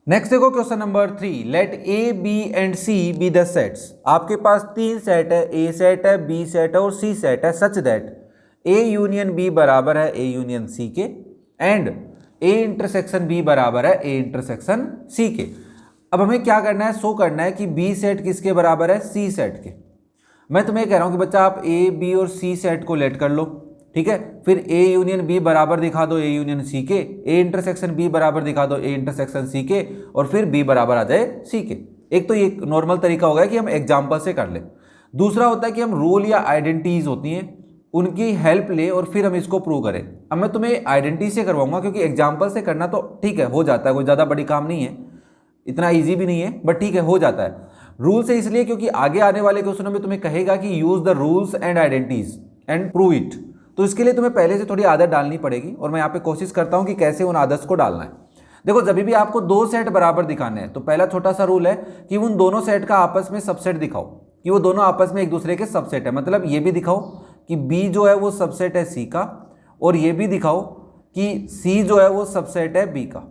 Next देखो question number 3, let A B and C be the sets. आपके पास तीन सेट है, ए सेट है, बी सेट है और सी सेट है, such that A union B बराबर है ए यूनियन सी के एंड ए इंटरसेक्शन बी बराबर है ए इंटरसेक्शन सी के। अब हमें क्या करना है, शो करना है कि बी सेट किसके बराबर है, सी सेट के। मैं तुम्हें कह रहा हूं कि बच्चा आप ए बी और सी सेट को लेट कर लो, ठीक है। फिर ए यूनियन बी बराबर दिखा दो ए यूनियन सी के, ए इंटरसेक्शन बी बराबर दिखा दो ए इंटरसेक्शन सी के, और फिर बी बराबर आ जाए सी के। एक तो ये नॉर्मल तरीका होगा कि हम एग्जाम्पल से कर ले। दूसरा होता है कि हम रूल या आइडेंटिटीज होती हैं उनकी हेल्प ले और फिर हम इसको प्रूव करें। अब मैं तुम्हें आइडेंटिटी से करवाऊंगा क्योंकि एग्जाम्पल से करना तो ठीक है, हो जाता है, कोई ज़्यादा बड़ी काम नहीं है, इतना ईजी भी नहीं है, बट ठीक है, हो जाता है। रूल से इसलिए क्योंकि आगे आने वाले क्वेश्चनों में तुम्हें कहेगा कि use the rules and identities and prove it, तो इसके लिए तुम्हें पहले से थोड़ी आदत डालनी पड़ेगी और मैं यहाँ पे कोशिश करता हूँ कि कैसे उन आदत को डालना है। देखो, जब भी आपको दो सेट बराबर दिखाने हैं तो पहला छोटा सा रूल है कि उन दोनों सेट का आपस में सबसेट दिखाओ, कि वो दोनों आपस में एक दूसरे के सबसेट है। मतलब ये भी दिखाओ कि बी जो है वो सबसेट है सी का, और ये भी दिखाओ कि सी जो है वो सबसेट है बी का।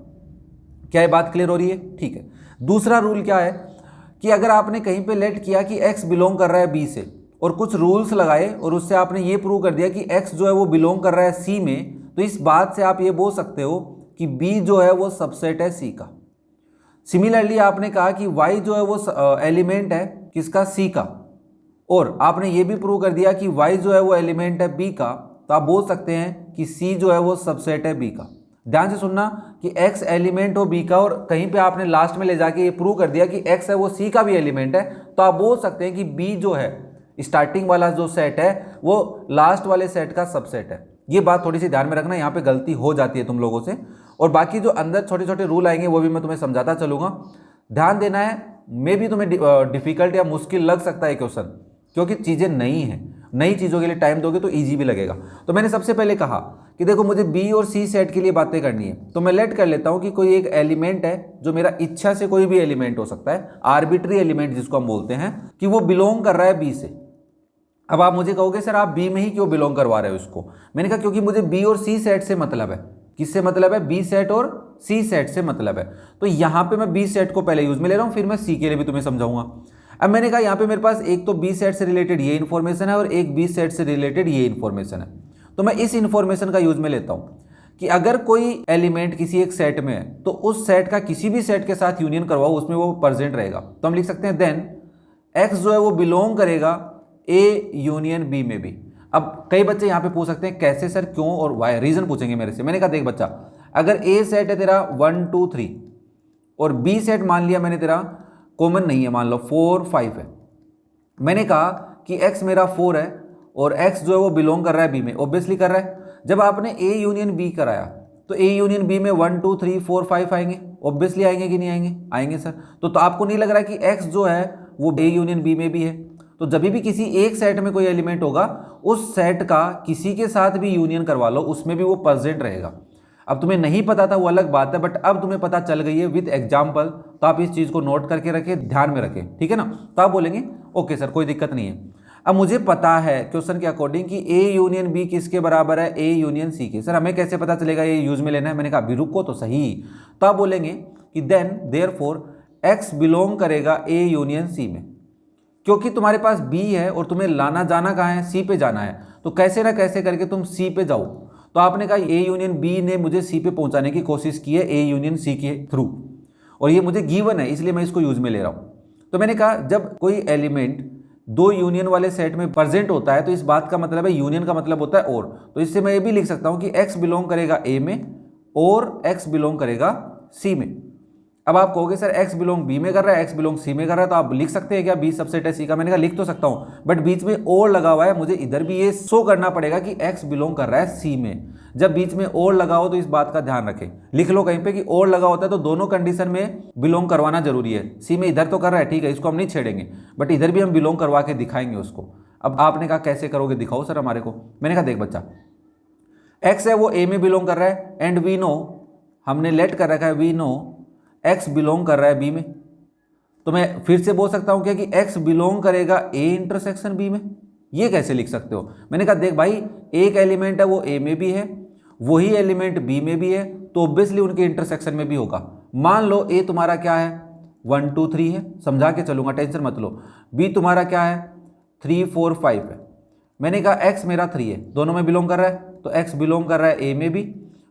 क्या ये बात क्लियर हो रही है? ठीक है। दूसरा रूल क्या है कि अगर आपने कहीं पे लेट किया कि x बिलोंग कर रहा है b से और कुछ रूल्स लगाए और उससे आपने ये प्रूव कर दिया कि x जो है वो बिलोंग कर रहा है c में, तो इस बात से आप ये बोल सकते हो कि b जो है वो सबसेट है c का। सिमिलरली आपने कहा कि y जो है वो एलिमेंट है किसका, c का, और आपने ये भी प्रूव कर दिया कि y जो है वो एलिमेंट है b का, तो आप बोल सकते हैं कि c जो है वो सबसेट है b का। ध्यान से सुनना कि x एलिमेंट हो b का और कहीं पे आपने लास्ट में ले जाके ये प्रूव कर दिया कि x है वो c का भी एलिमेंट है, तो आप बोल सकते हैं कि b जो है स्टार्टिंग वाला जो सेट है वो लास्ट वाले सेट का सबसेट है। ये बात थोड़ी सी ध्यान में रखना, यहाँ पे गलती हो जाती है तुम लोगों से, और बाकी जो अंदर छोटे छोटे रूल आएंगे वो भी मैं तुम्हें समझाता चलूंगा। ध्यान देना है, मे भी तुम्हें डिफिकल्ट या मुश्किल लग सकता है क्वेश्चन, क्योंकि चीज़ें नई हैं, नई चीज़ों के लिए टाइम दोगे तो ईजी भी लगेगा। तो मैंने सबसे पहले कहा कि देखो मुझे बी और सी सेट के लिए बातें करनी है, तो मैं लेट कर लेता हूं कि कोई एक एलिमेंट है जो मेरा इच्छा से कोई भी एलिमेंट हो सकता है, आर्बिट्री एलिमेंट जिसको हम बोलते हैं, कि वो बिलोंग कर रहा है बी से। अब आप मुझे कहोगे सर आप बी में ही क्यों बिलोंग करवा रहे हो इसको? मैंने कहा क्योंकि मुझे बी और सी सेट से मतलब है। किससे मतलब है? बी सेट और सी सेट से मतलब है। तो यहां पे मैं बी सेट को पहले यूज में ले रहा हूं, फिर मैं सी के लिए भी तुम्हें समझाऊंगा। अब मैंने कहा यहाँ पे मेरे पास एक तो बी सेट से रिलेटेड ये इन्फॉर्मेशन है और एक बी सेट से रिलेटेड ये इन्फॉर्मेशन है, तो मैं इस इन्फॉर्मेशन का यूज में लेता हूँ कि अगर कोई एलिमेंट किसी एक सेट में है तो उस सेट का किसी भी सेट के साथ यूनियन करवाओ, उसमें वो प्रेजेंट रहेगा। तो हम लिख सकते हैं देन एक्स जो है वो बिलोंग करेगा ए यूनियन बी में भी। अब कई बच्चे यहाँ पे पूछ सकते हैं कैसे सर, क्यों और वाई, रीजन पूछेंगे मेरे से। मैंने कहा देख बच्चा, अगर ए सेट है तेरा 1 2 3 और बी सेट मान लिया मैंने तेरा कॉमन नहीं है, मान लो 4 5 है। मैंने कहा कि x मेरा 4 है और x जो है वो बिलोंग कर रहा है b में, ऑब्वियसली कर रहा है। जब आपने a यूनियन b कराया तो a यूनियन b में 1 2 3 4 5 आएंगे, ऑब्वियसली आएंगे कि नहीं आएंगे? आएंगे सर। तो आपको नहीं लग रहा है कि x जो है वो a यूनियन b में भी है? तो जब भी किसी एक सेट में कोई एलिमेंट होगा उस सेट का किसी के साथ भी यूनियन करवा लो, उसमें भी वो प्रेजेंट रहेगा। अब तुम्हें नहीं पता था वो अलग बात है, बट अब तुम्हें पता चल गई है विद एग्जाम्पल, तो आप इस चीज़ को नोट करके रखें, ध्यान में रखें, ठीक है ना। तो आप बोलेंगे ओके सर कोई दिक्कत नहीं है। अब मुझे पता है क्वेश्चन के अकॉर्डिंग कि ए यूनियन बी किसके बराबर है, ए यूनियन सी के। सर हमें कैसे पता चलेगा ये यूज में लेना है? मैंने कहा अभी रुको तो सही। तो आप बोलेंगे कि देन देयरफॉर एक्स बिलोंग करेगा ए यूनियन सी में, क्योंकि तुम्हारे पास बी है और तुम्हें लाना जाना कहाँ है, सी पे जाना है, तो कैसे ना कैसे करके तुम सी पे जाओ। तो आपने कहा ए यूनियन बी ने मुझे सी पे पहुंचाने की कोशिश की है ए यूनियन सी के थ्रू, और ये मुझे गिवन है इसलिए मैं इसको यूज में ले रहा हूं। तो मैंने कहा जब कोई एलिमेंट दो यूनियन वाले सेट में प्रेजेंट होता है तो इस बात का मतलब है, यूनियन का मतलब होता है और, तो इससे मैं ये भी लिख सकता हूं कि एक्स बिलोंग करेगा ए में और एक्स बिलोंग करेगा सी में। अब आप कहोगे सर x बिलोंग b में कर रहा है, x बिलोंग c में कर रहा है, तो आप लिख सकते हैं क्या b सबसेट है c का? मैंने कहा लिख तो सकता हूं, बट बीच में और लगा हुआ है, मुझे इधर भी ये शो करना पड़ेगा कि x बिलोंग कर रहा है c में। जब बीच में और लगा हो तो इस बात का ध्यान रखें, लिख लो कहीं पे कि और लगा होता है तो दोनों कंडीशन में बिलोंग करवाना जरूरी है। c में इधर तो कर रहा है, ठीक है, इसको हम नहीं छेड़ेंगे, बट इधर भी हम बिलोंग करवा के दिखाएंगे उसको। अब आपने कहा कैसे करोगे, दिखाओ सर हमारे को। मैंने कहा देख बच्चा, x है वो a में बिलोंग कर रहा है एंड वी नो, हमने लेट कर रखा है, वी नो x बिलोंग कर रहा है b में। तो मैं फिर से बोल सकता हूं क्या कि x बिलोंग करेगा a इंटरसेक्शन b में। ये कैसे लिख सकते हो? मैंने कहा देख भाई, एक एलिमेंट है वो a में भी है, वही एलिमेंट b में भी है, तो ऑब्वियसली उनके इंटरसेक्शन में भी होगा। मान लो ए तुम्हारा क्या है 1 2 3 है, समझा के चलूंगा, टेंशन मत लो। बी तुम्हारा क्या है 3 4 5 है। मैंने कहा एक्स मेरा 3 है, दोनों में बिलोंग कर रहा है, तो एक्स बिलोंग कर रहा है ए में भी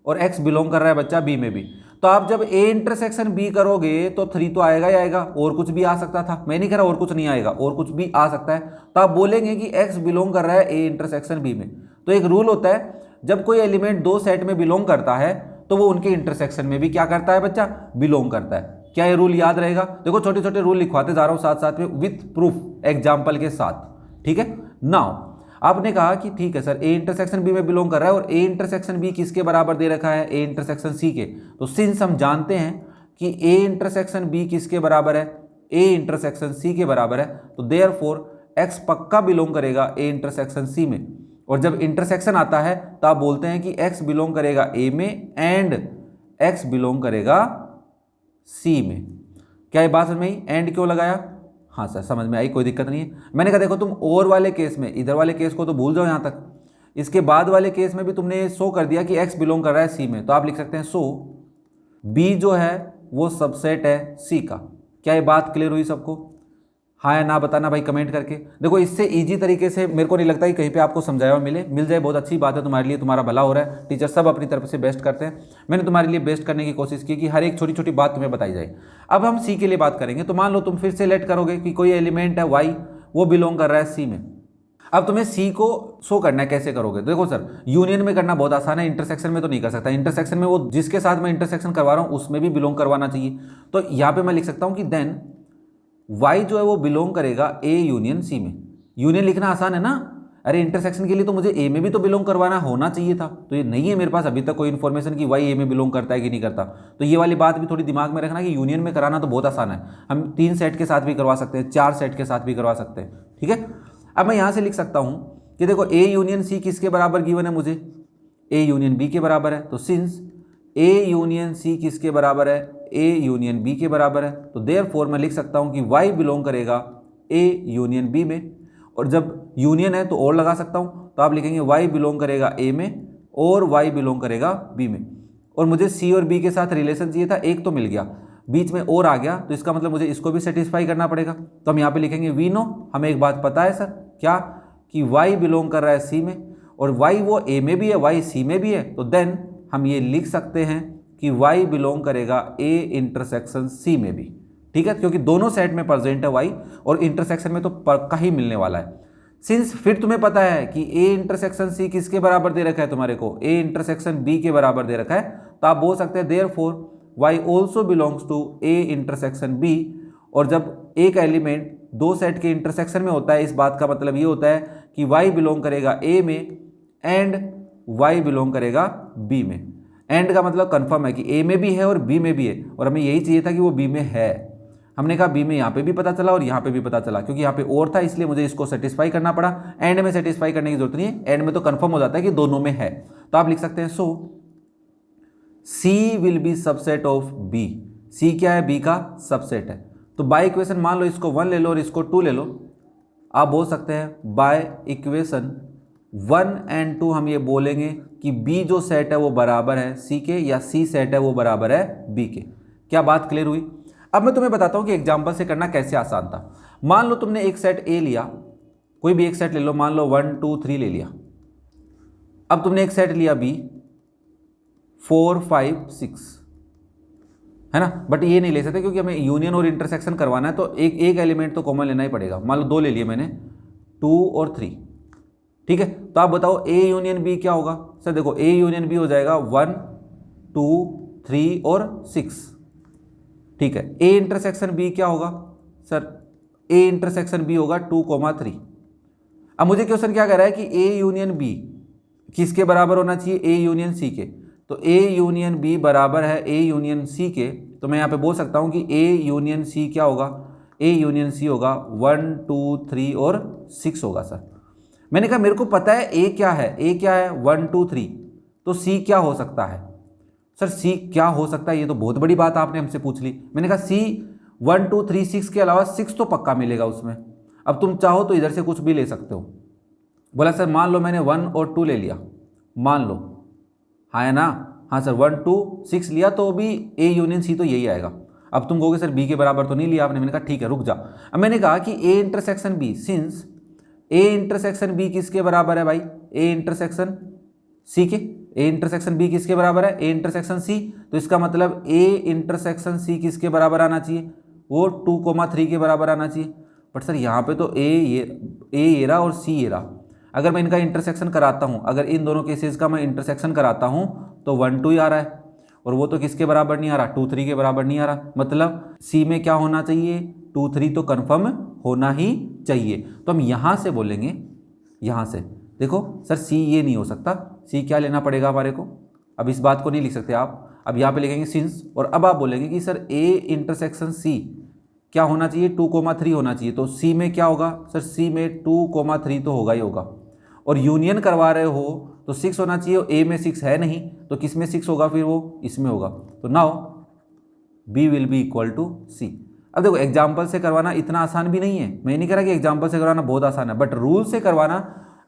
और एक्स बिलोंग कर रहा है बच्चा बी में भी। तो आप जब ए इंटरसेक्शन बी करोगे तो 3 तो आएगा ही आएगा, और कुछ भी आ सकता था, मैं नहीं कह रहा और कुछ नहीं आएगा, और कुछ भी आ सकता है। तो आप बोलेंगे कि एक्स बिलोंग कर रहा है ए इंटरसेक्शन बी में। तो एक रूल होता है, जब कोई एलिमेंट दो सेट में बिलोंग करता है तो वो उनके इंटरसेक्शन में भी क्या करता है बच्चा, बिलोंग करता है। क्या ये रूल याद रहेगा? देखो छोटे छोटे रूल लिखवाते जा रहा हूं साथ साथ में विथ प्रूफ एग्जाम्पल के साथ, ठीक है। नाउ आपने कहा कि ठीक है सर ए इंटरसेक्शन बी में बिलोंग कर रहा है और ए इंटरसेक्शन बी किसके बराबर दे रखा है, ए इंटरसेक्शन सी के। तो सिंस हम जानते हैं कि ए इंटरसेक्शन बी किसके बराबर है, ए इंटरसेक्शन सी के बराबर है, तो देयरफॉर एक्स पक्का बिलोंग करेगा ए इंटरसेक्शन सी में। और जब इंटरसेक्शन आता है तो आप बोलते हैं कि एक्स बिलोंग करेगा ए में एंड एक्स बिलोंग करेगा सी में। क्या ये बात समझ में आई? एंड क्यों लगाया? हाँ सर समझ में आई, कोई दिक्कत नहीं है। मैंने कहा देखो तुम और वाले केस में, इधर वाले केस को तो भूल जाओ यहाँ तक, इसके बाद वाले केस में भी तुमने शो कर दिया कि एक्स बिलोंग कर रहा है सी में, तो आप लिख सकते हैं सो बी जो है वो सबसेट है सी का। क्या ये बात क्लियर हुई सबको? हाँ या ना बताना भाई कमेंट करके। देखो इससे इजी तरीके से मेरे को नहीं लगता कि कहीं पे आपको समझाया हुआ मिल जाए, बहुत अच्छी बात है तुम्हारे लिए, तुम्हारा भला हो रहा है। टीचर सब अपनी तरफ से बेस्ट करते हैं, मैंने तुम्हारे लिए बेस्ट करने की कोशिश की कि हर एक छोटी छोटी बात तुम्हें बताई जाए। अब हम सी के लिए बात करेंगे। तो मान लो तुम फिर से लेट करोगे कि कोई एलिमेंट है वाई, वो बिलोंग कर रहा है सी में। अब तुम्हें सी को शो करना है, कैसे करोगे? देखो सर यूनियन में करना बहुत आसान है, इंटरसेक्शन में तो नहीं कर सकता। इंटरसेक्शन में वो जिसके साथ मैं इंटरसेक्शन करवा रहा हूँ उसमें भी बिलोंग करवाना चाहिए। तो यहाँ पे मैं लिख सकता हूँ कि देन y जो है वो बिलोंग करेगा ए यूनियन सी में। यूनियन लिखना आसान है ना, अरे इंटरसेक्शन के लिए तो मुझे ए में भी तो बिलोंग करवाना होना चाहिए था, तो ये नहीं है मेरे पास अभी तक कोई इन्फॉर्मेशन कि y ए में बिलोंग करता है कि नहीं करता। तो ये वाली बात भी थोड़ी दिमाग में रखना कि यूनियन में कराना तो बहुत आसान है, हम 3 सेट के साथ भी करवा सकते हैं, 4 सेट के साथ भी करवा सकते हैं, ठीक है। अब मैं यहाँ से लिख सकता हूँ कि देखो ए यूनियन सी किसके बराबर गिवन है मुझे, ए यूनियन बी के बराबर है। तो सिंस ए यूनियन सी किसके बराबर है, ए यूनियन बी के बराबर है, तो देयरफॉर मैं लिख सकता हूं कि y बिलोंग करेगा ए यूनियन बी में। और जब यूनियन है तो और लगा सकता हूं, तो आप लिखेंगे y बिलोंग करेगा ए में और y बिलोंग करेगा बी में। और मुझे सी और बी के साथ रिलेशन चाहिए था, एक तो मिल गया, बीच में और आ गया, तो इसका मतलब मुझे इसको भी सेटिस्फाई करना पड़ेगा। तो हम यहाँ पे लिखेंगे वी नो, हमें एक बात पता है सर, क्या कि y बिलोंग कर रहा है सी में और y वो ए में भी है, y सी में भी है, तो देन हम ये लिख सकते हैं कि y बिलोंग करेगा ए इंटरसेक्शन सी में भी, ठीक है, क्योंकि दोनों सेट में प्रेजेंट है y और इंटरसेक्शन में तो पक्का ही मिलने वाला है। सिंस फिर तुम्हें पता है कि ए इंटरसेक्शन सी किसके बराबर दे रखा है तुम्हारे को, ए इंटरसेक्शन बी के बराबर दे रखा है, तो आप बोल सकते हैं therefore y also belongs to A intersection B. और जब एक एलिमेंट दो सेट के इंटरसेक्शन में होता है, इस बात का मतलब ये होता है कि y बिलोंग करेगा ए में एंड y बिलोंग करेगा b में। एंड का मतलब कंफर्म है कि a में भी है और b में भी है, और हमें यही चाहिए था कि वो b में है। हमने कहा b में यहाँ पे भी पता चला और यहाँ पे भी पता चला, क्योंकि यहाँ पे और था इसलिए मुझे इसको सेटिस्फाई करना पड़ा। एंड में सेटिस्फाई करने की जरूरत नहीं है, एंड में तो कंफर्म हो जाता है कि दोनों में है। तो आप लिख सकते हैं सो c will be subset of b। c क्या है, b का सबसेट है। तो बाय इक्वेशन मान लो इसको 1 ले लो और इसको 2 ले लो, आप बोल सकते हैं बाय इक्वेशन 1 एंड 2 हम ये बोलेंगे कि b जो सेट है वो बराबर है c के, या c सेट है वो बराबर है b के। क्या बात क्लियर हुई? अब मैं तुम्हें बताता हूं कि एग्जांपल से करना कैसे आसान था। मान लो तुमने एक सेट a लिया, कोई भी एक सेट ले लो, मान लो 1 2 3 ले लिया। अब तुमने एक सेट लिया b 4 5 6, है ना, बट ये नहीं ले सकते क्योंकि हमें यूनियन और इंटरसेक्शन करवाना है, तो एक एलिमेंट तो कॉमन लेना ही पड़ेगा। मान लो 2 ले लिए मैंने, 2 और 3, ठीक है। तो आप बताओ ए यूनियन बी क्या होगा? सर देखो ए यूनियन बी हो जाएगा 1 2 3 और 6, ठीक है। ए इंटरसेक्शन बी क्या होगा? सर ए इंटरसेक्शन बी होगा 2 3। अब मुझे क्वेश्चन क्या कह रहा है कि ए यूनियन बी किसके बराबर होना चाहिए, ए यूनियन सी के। तो ए यूनियन बी बराबर है ए यूनियन सी के, तो मैं यहाँ पे बोल सकता हूँ कि ए यूनियन सी क्या होगा, ए यूनियन सी होगा 1 2 3 और 6 होगा। सर मैंने कहा मेरे को पता है ए क्या है, ए क्या है 1 2 3, तो सी क्या हो सकता है? सर सी क्या हो सकता है, ये तो बहुत बड़ी बात आपने हमसे पूछ ली। मैंने कहा सी 1 2 3 6 के अलावा 6 तो पक्का मिलेगा उसमें। अब तुम चाहो तो इधर से कुछ भी ले सकते हो। बोला सर मान लो मैंने 1 और 2 ले लिया, मान लो, हाँ है ना, हाँ सर 1 2 6 लिया तो भी ए यूनियन सी तो यही आएगा। अब तुम कहोगे सर बी के बराबर तो नहीं लिया आपने, मैंने कहा ठीक है रुक जा। अब मैंने कहा कि A intersection B, since A intersection B किसके बराबर है भाई, ए इंटरसेक्शन सी के, ए इंटरसेक्शन बी किसके बराबर है, ए इंटरसेक्शन सी, तो इसका मतलब ए इंटरसेक्शन सी किसके बराबर आना चाहिए, वो 2,3 के बराबर आना चाहिए। बट सर यहाँ पे तो ए ये रहा और सी ये रहा, अगर मैं इनका इंटरसेक्शन कराता हूँ, अगर इन दोनों केसेस का मैं इंटरसेक्शन कराता हूँ तो 1 2 ही आ रहा है, और वो तो किसके बराबर नहीं आ रहा, 2 3 के बराबर नहीं आ रहा। मतलब सी में क्या होना चाहिए, 2 3 तो कन्फर्म होना ही चाहिए। तो हम यहाँ से बोलेंगे, यहाँ से देखो सर सी ये नहीं हो सकता, सी क्या लेना पड़ेगा हमारे को, अब इस बात को नहीं लिख सकते आप, अब यहाँ पे लिखेंगे सिंस, और अब आप बोलेंगे कि सर ए इंटरसेक्शन सी क्या होना चाहिए, 2,3 होना चाहिए। तो सी में क्या होगा सर, सी में 2,3 तो होगा ही होगा, और यूनियन करवा रहे हो तो 6 होना चाहिए, ए में 6 है नहीं, तो किस में 6 होगा, फिर वो इसमें होगा। तो now B will be equal to C. अब देखो एग्जाम्पल से करवाना इतना आसान भी नहीं है, मैं नहीं कह रहा कि एग्जाम्पल से करवाना बहुत आसान है, बट रूल से करवाना,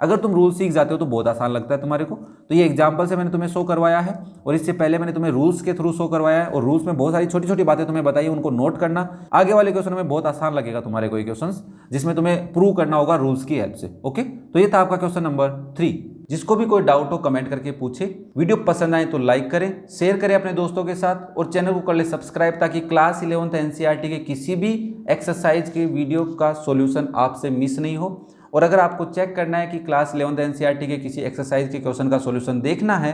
अगर तुम रूल सीख जाते हो तो बहुत आसान लगता है तुम्हारे को। तो ये एग्जाम्पल से मैंने तुम्हें शो करवाया है, और इससे पहले मैंने तुम्हें रूल्स के थ्रू शो करवाया है, और रूल्स में बहुत सारी छोटी छोटी बातें तुम्हें बताई, उनको नोट करना। आगे वाले क्वेश्चन में बहुत आसान लगेगा तुम्हारे को ये क्वेश्चन, जिसमें तुम्हें प्रूव करना होगा रूल्स की हेल्प से। ओके, तो ये था आपका क्वेश्चन नंबर 3। जिसको भी कोई डाउट हो कमेंट करके पूछे, वीडियो पसंद आए तो लाइक करें, शेयर करें अपने दोस्तों के साथ, और चैनल को कर ले सब्सक्राइब, ताकि क्लास 11th एनसीईआरटी के किसी भी एक्सरसाइज के वीडियो का सॉल्यूशन आपसे मिस नहीं हो। और अगर आपको चेक करना है कि क्लास 11th एनसीईआरटी के किसी एक्सरसाइज के क्वेश्चन का सॉल्यूशन देखना है,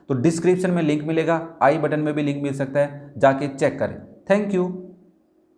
तो डिस्क्रिप्शन में लिंक मिलेगा, आई बटन में भी लिंक मिल सकता है, जाके चेक करें। Thank you.